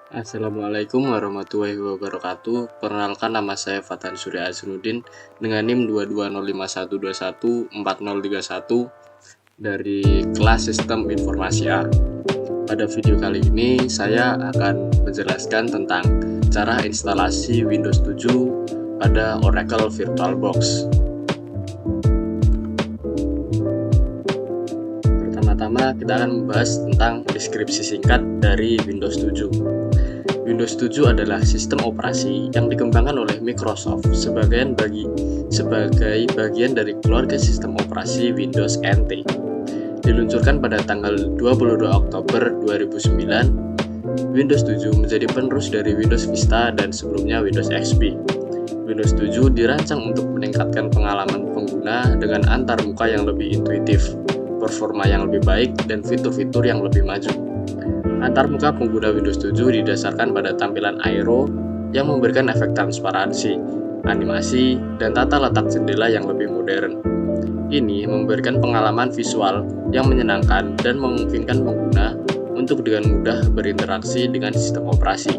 Assalamualaikum warahmatullahi wabarakatuh. Perkenalkan, nama saya Fatan Surya Aznuddin dengan NIM 22051214031 dari kelas Sistem Informasi A. Pada video kali ini saya akan menjelaskan tentang cara instalasi Windows 7 pada Oracle VirtualBox. Pertama-tama kita akan membahas tentang deskripsi singkat dari Windows 7. Windows 7 adalah sistem operasi yang dikembangkan oleh Microsoft sebagai bagian dari keluarga sistem operasi Windows NT. Diluncurkan pada tanggal 22 Oktober 2009, Windows 7 menjadi penerus dari Windows Vista dan sebelumnya Windows XP. Windows 7 dirancang untuk meningkatkan pengalaman pengguna dengan antarmuka yang lebih intuitif, performa yang lebih baik, dan fitur-fitur yang lebih maju. Antarmuka pengguna Windows 7 didasarkan pada tampilan aero yang memberikan efek transparansi, animasi, dan tata letak jendela yang lebih modern. Ini memberikan pengalaman visual yang menyenangkan dan memungkinkan pengguna untuk dengan mudah berinteraksi dengan sistem operasi.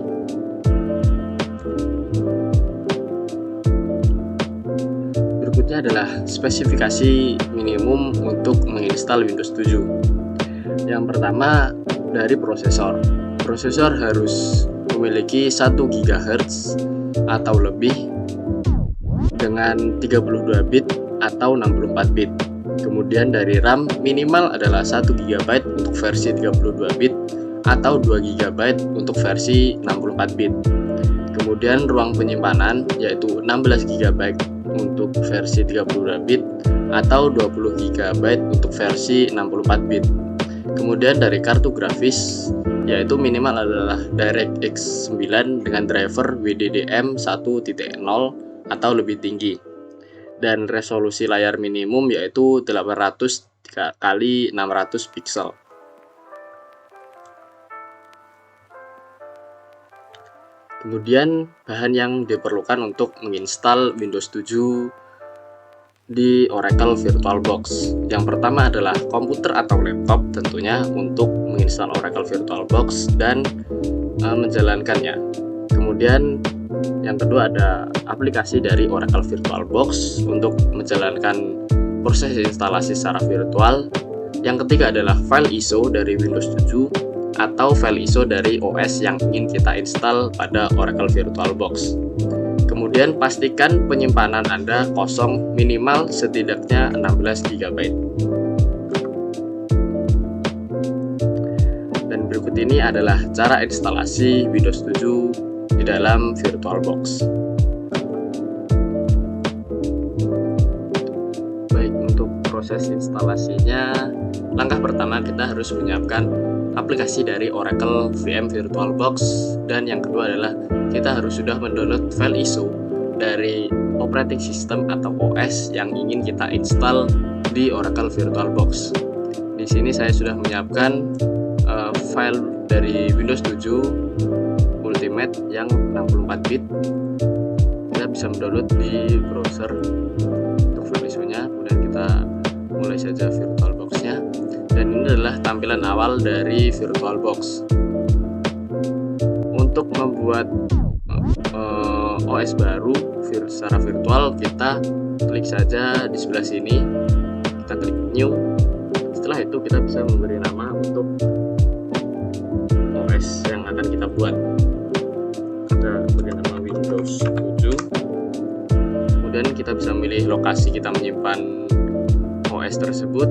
Berikutnya adalah spesifikasi minimum untuk menginstal Windows 7. Yang pertama, dari prosesor. Prosesor harus memiliki 1 GHz atau lebih dengan 32 bit atau 64 bit. Kemudian dari RAM minimal adalah 1 GB untuk versi 32 bit atau 2 GB untuk versi 64 bit. Kemudian ruang penyimpanan yaitu 16 GB untuk versi 32 bit atau 20 GB untuk versi 64 bit. Kemudian dari kartu grafis yaitu minimal adalah DirectX 9 dengan driver WDDM 1.0 atau lebih tinggi. Dan resolusi layar minimum yaitu 800 x 600 pixel. Kemudian bahan yang diperlukan untuk menginstal Windows 7 di Oracle VirtualBox. Yang pertama adalah komputer atau laptop tentunya untuk menginstal Oracle VirtualBox dan menjalankannya. Kemudian yang kedua ada aplikasi dari Oracle VirtualBox untuk menjalankan proses instalasi secara virtual. Yang ketiga adalah file ISO dari Windows 7 atau file ISO dari OS yang ingin kita install pada Oracle VirtualBox. Kemudian pastikan penyimpanan Anda kosong minimal setidaknya 16 GB. Dan berikut ini adalah cara instalasi Windows 7 di dalam VirtualBox. Baik, untuk proses instalasinya, langkah pertama kita harus menyiapkan aplikasi dari Oracle VM VirtualBox, dan yang kedua adalah kita harus sudah mendownload file ISO dari operating system atau OS yang ingin kita install di Oracle VirtualBox. Di sini saya sudah menyiapkan file dari Windows 7 Ultimate yang 64 bit. Kita bisa mendownload di browser untuk file ISO-nya. Kemudian kita mulai saja VirtualBox-nya. Dan ini adalah tampilan awal dari VirtualBox. Untuk membuat OS baru secara virtual, kita klik saja di sebelah sini, kita klik New. Setelah itu kita bisa memberi nama untuk OS yang akan kita buat. Kita beri nama Windows 7. Kemudian kita bisa memilih lokasi kita menyimpan OS tersebut.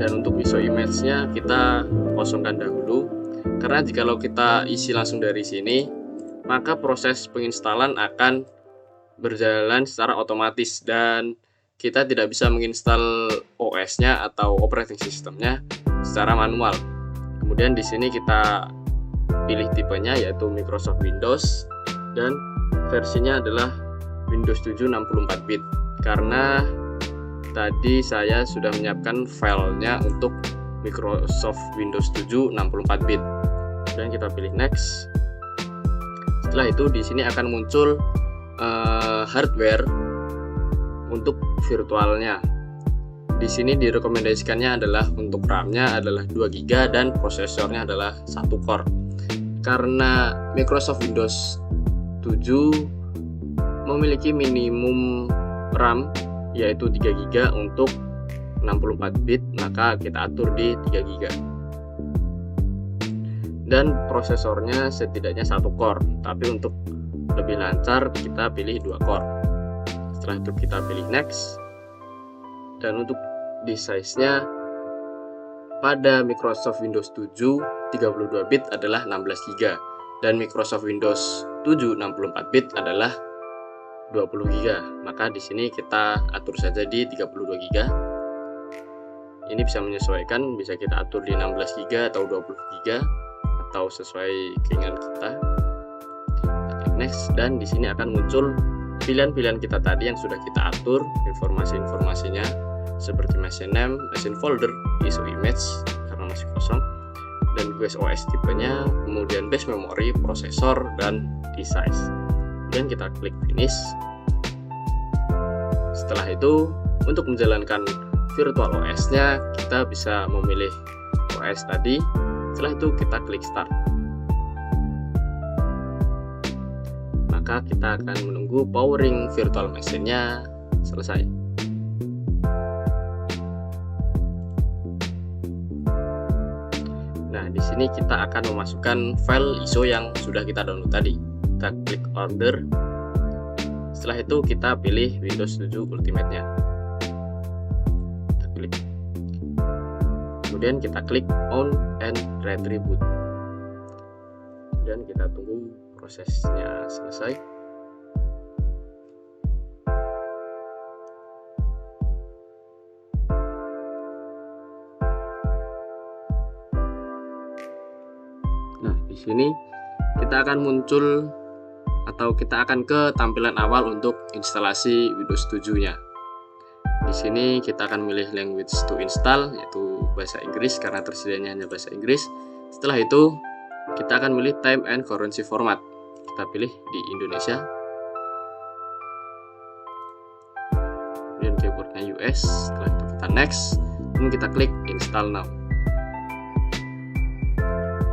Dan untuk ISO image-nya kita kosongkan dahulu, karena jikalau kita isi langsung dari sini, maka proses penginstalan akan berjalan secara otomatis dan kita tidak bisa menginstal OS-nya atau operating system-nya secara manual. Kemudian di sini kita pilih tipenya yaitu Microsoft Windows dan versinya adalah Windows 7 64 bit. Karena tadi saya sudah menyiapkan filenya untuk Microsoft Windows 7 64 bit. Dan kita pilih next. Setelah itu di sini akan muncul hardware untuk virtualnya. Di sini direkomendasikannya adalah untuk RAM-nya adalah 2 GB dan prosesornya adalah 1 core. karena Microsoft Windows 7 memiliki minimum RAM yaitu 3 GB untuk 64 bit, maka kita atur di 3 GB. Dan prosesornya setidaknya 1 core, tapi untuk lebih lancar kita pilih 2 core. Setelah itu kita pilih next. Dan untuk di size-nya pada Microsoft Windows 7 32 bit adalah 16 GB dan Microsoft Windows 7 64 bit adalah 20 GB. Maka di sini kita atur saja di 32 GB. Ini bisa menyesuaikan, bisa kita atur di 16 GB atau 20 GB atau sesuai keinginan kita. Klik next, dan di sini akan muncul pilihan-pilihan kita tadi yang sudah kita atur informasi-informasinya seperti machine name, machine folder, ISO image karena masih kosong, dan guys OS tipenya, kemudian base memory, prosesor, dan di size. Kemudian kita klik finish. Setelah itu untuk menjalankan virtual OS-nya kita bisa memilih OS tadi. Setelah itu kita klik start. Maka kita akan menunggu powering virtual machine-nya selesai. Nah, di sini kita akan memasukkan file ISO yang sudah kita download tadi. Kita klik order. Setelah itu kita pilih Windows 7 Ultimate-nya. Kita klik. Kemudian kita klik on and retrieve boot. Dan kita tunggu prosesnya selesai. Nah, di sini kita akan muncul atau kita akan ke tampilan awal untuk instalasi Windows 7-nya. Di sini kita akan milih language to install, yaitu bahasa Inggris karena tersedianya hanya bahasa Inggris. Setelah itu kita akan milih time and currency format. Kita pilih di Indonesia. Kemudian keyboardnya US. Setelah itu kita next. Kemudian kita klik install now.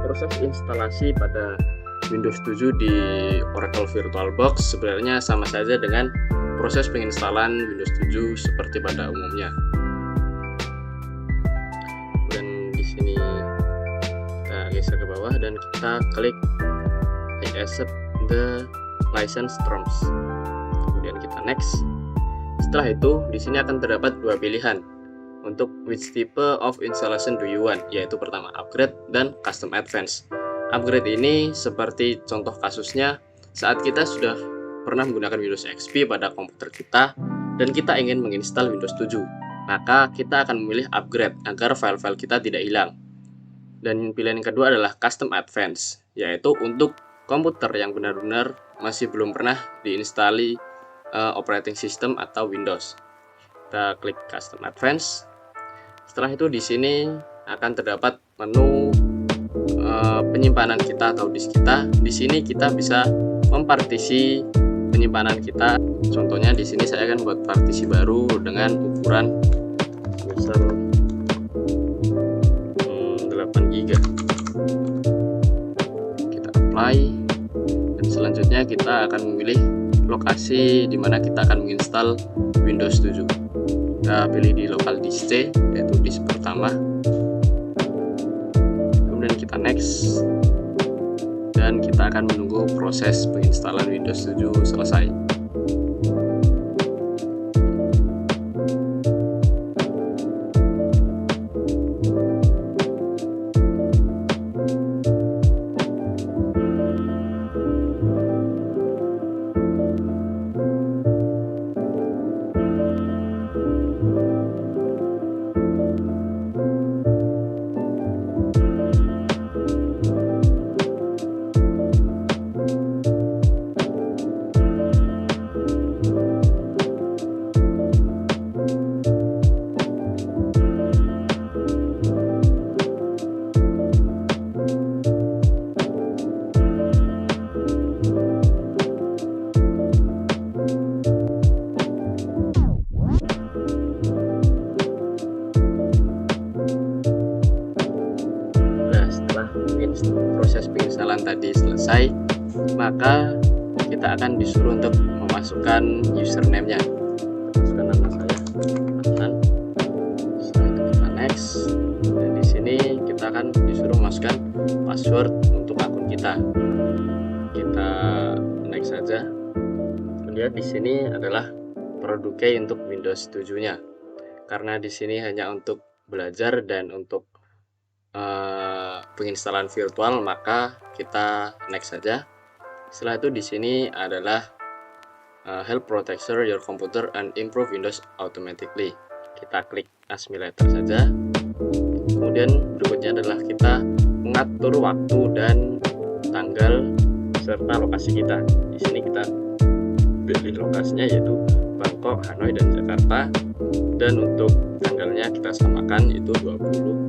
Proses instalasi pada Windows 7 di Oracle VirtualBox sebenarnya sama saja dengan proses penginstalan Windows 7 seperti pada umumnya. Dan di sini kita geser ke bawah dan kita klik I accept the license terms. Kemudian kita next. Setelah itu di sini akan terdapat dua pilihan untuk which type of installation do you want, yaitu pertama upgrade dan custom advance. Upgrade ini seperti contoh kasusnya saat kita sudah pernah menggunakan Windows XP pada komputer kita dan kita ingin menginstal Windows 7, maka kita akan memilih upgrade agar file-file kita tidak hilang. Dan pilihan yang kedua adalah custom advance, yaitu untuk komputer yang benar-benar masih belum pernah diinstali operating system atau Windows. Kita klik custom advance. Setelah itu di sini akan terdapat menu penyimpanan kita atau disk kita. Di sini kita bisa mempartisi penyimpanan kita. Contohnya di sini saya akan buat partisi baru dengan ukuran sebesar 8 GB. Kita apply dan selanjutnya kita akan memilih lokasi di mana kita akan menginstal Windows 7. Kita pilih di local disk C, yaitu disk pertama. Kemudian kita next. Dan kita akan menunggu proses penginstalan Windows 7 selesai. proses penginstalan tadi selesai, maka kita akan disuruh untuk memasukkan username-nya. Masukkan nama saya, Adnan. Setelah itu kita next, dan di sini kita akan disuruh masukkan password untuk akun kita. Kita next saja. Kemudian di sini adalah produk key untuk Windows 7-nya. Karena di sini hanya untuk belajar dan untuk penginstalan virtual, maka kita next saja. Setelah itu di sini adalah help protect your computer and improve Windows automatically. Kita klik Asmilator saja. Kemudian berikutnya adalah kita mengatur waktu dan tanggal serta lokasi kita. Di sini kita pilih lokasinya yaitu Bangkok, Hanoi, dan Jakarta. Dan untuk tanggalnya kita samakan itu 20.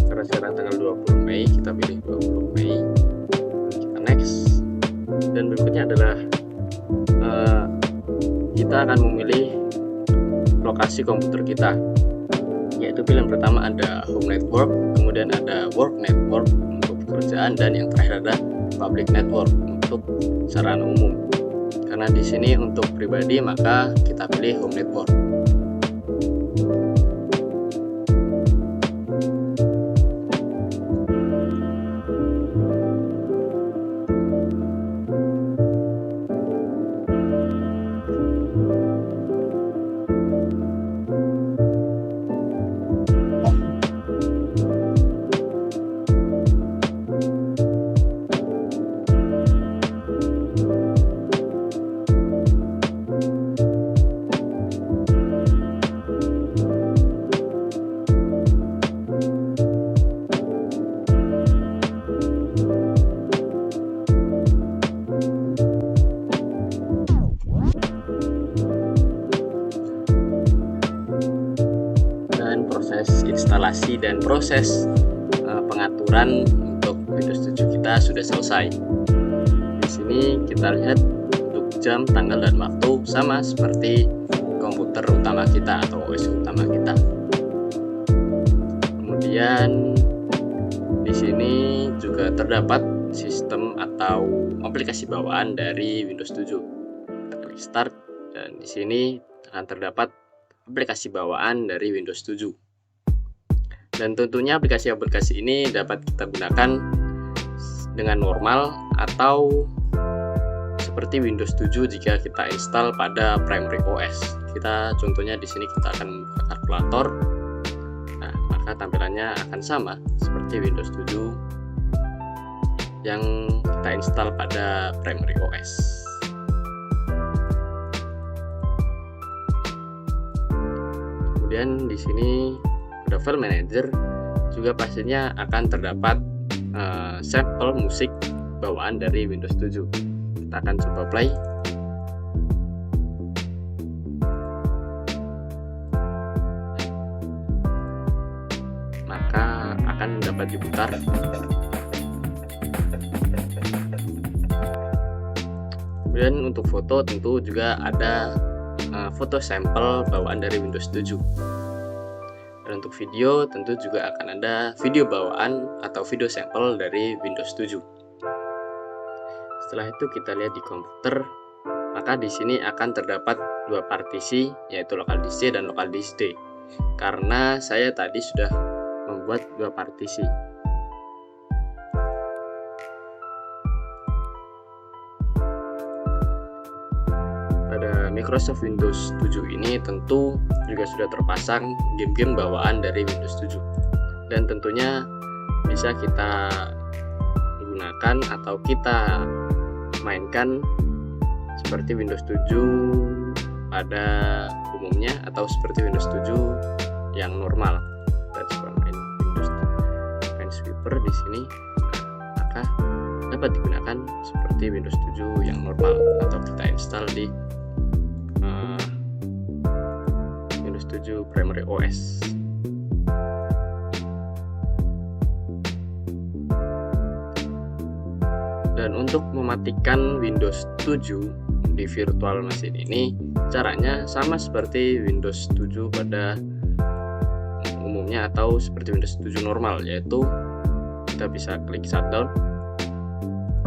Karena sekarang tanggal 20 Mei, kita pilih 20 Mei. Kita next. Dan berikutnya adalah kita akan memilih lokasi komputer kita, yaitu pilihan pertama ada home network, kemudian ada work network untuk pekerjaan, dan yang terakhir ada public network untuk sarana umum. Karena di sini untuk pribadi, maka kita pilih home network. Proses instalasi dan proses pengaturan untuk Windows 7 kita sudah selesai. Di sini kita lihat untuk jam, tanggal, dan waktu sama seperti komputer utama kita atau OS utama kita. Kemudian di sini juga terdapat sistem atau aplikasi bawaan dari Windows 7. Kita klik Start, dan di sini akan terdapat aplikasi bawaan dari Windows 7. Dan tentunya aplikasi-aplikasi ini dapat kita gunakan dengan normal atau seperti Windows 7 jika kita install pada primary OS. Kita contohnya di sini kita akan membuka kalkulator. Nah, maka tampilannya akan sama seperti Windows 7 yang kita install pada primary OS. Kemudian di sini pada file manager juga pastinya akan terdapat sampel musik bawaan dari Windows 7. Kita akan coba play. Maka akan dapat diputar. Kemudian untuk foto tentu juga ada foto sampel bawaan dari Windows 7. Dan untuk video tentu juga akan ada video bawaan atau video sampel dari Windows 7. Setelah itu kita lihat di komputer, maka di sini akan terdapat dua partisi, yaitu local disk C dan local disk D. Karena saya tadi sudah membuat dua partisi. Microsoft Windows 7 ini tentu juga sudah terpasang game-game bawaan dari Windows 7, dan tentunya bisa kita gunakan atau kita mainkan seperti Windows 7 pada umumnya atau seperti Windows 7 yang normal. Kita coba main Windows Minesweeper di sini, maka dapat digunakan seperti Windows 7 yang normal atau kita install di Windows 7 Primary OS. Dan untuk mematikan Windows 7 di virtual machine ini, caranya sama seperti Windows 7 pada umumnya atau seperti Windows 7 normal, yaitu kita bisa klik shutdown,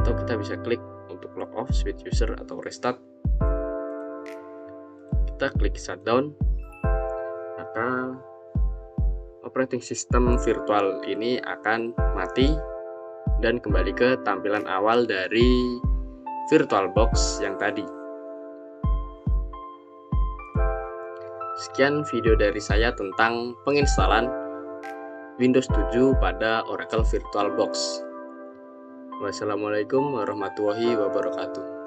atau kita bisa klik untuk log off, switch user, atau restart. Kita klik shutdown, maka operating system virtual ini akan mati dan kembali ke tampilan awal dari VirtualBox yang tadi. Sekian video dari saya tentang penginstalan Windows 7 pada Oracle VirtualBox. Wassalamualaikum warahmatullahi wabarakatuh.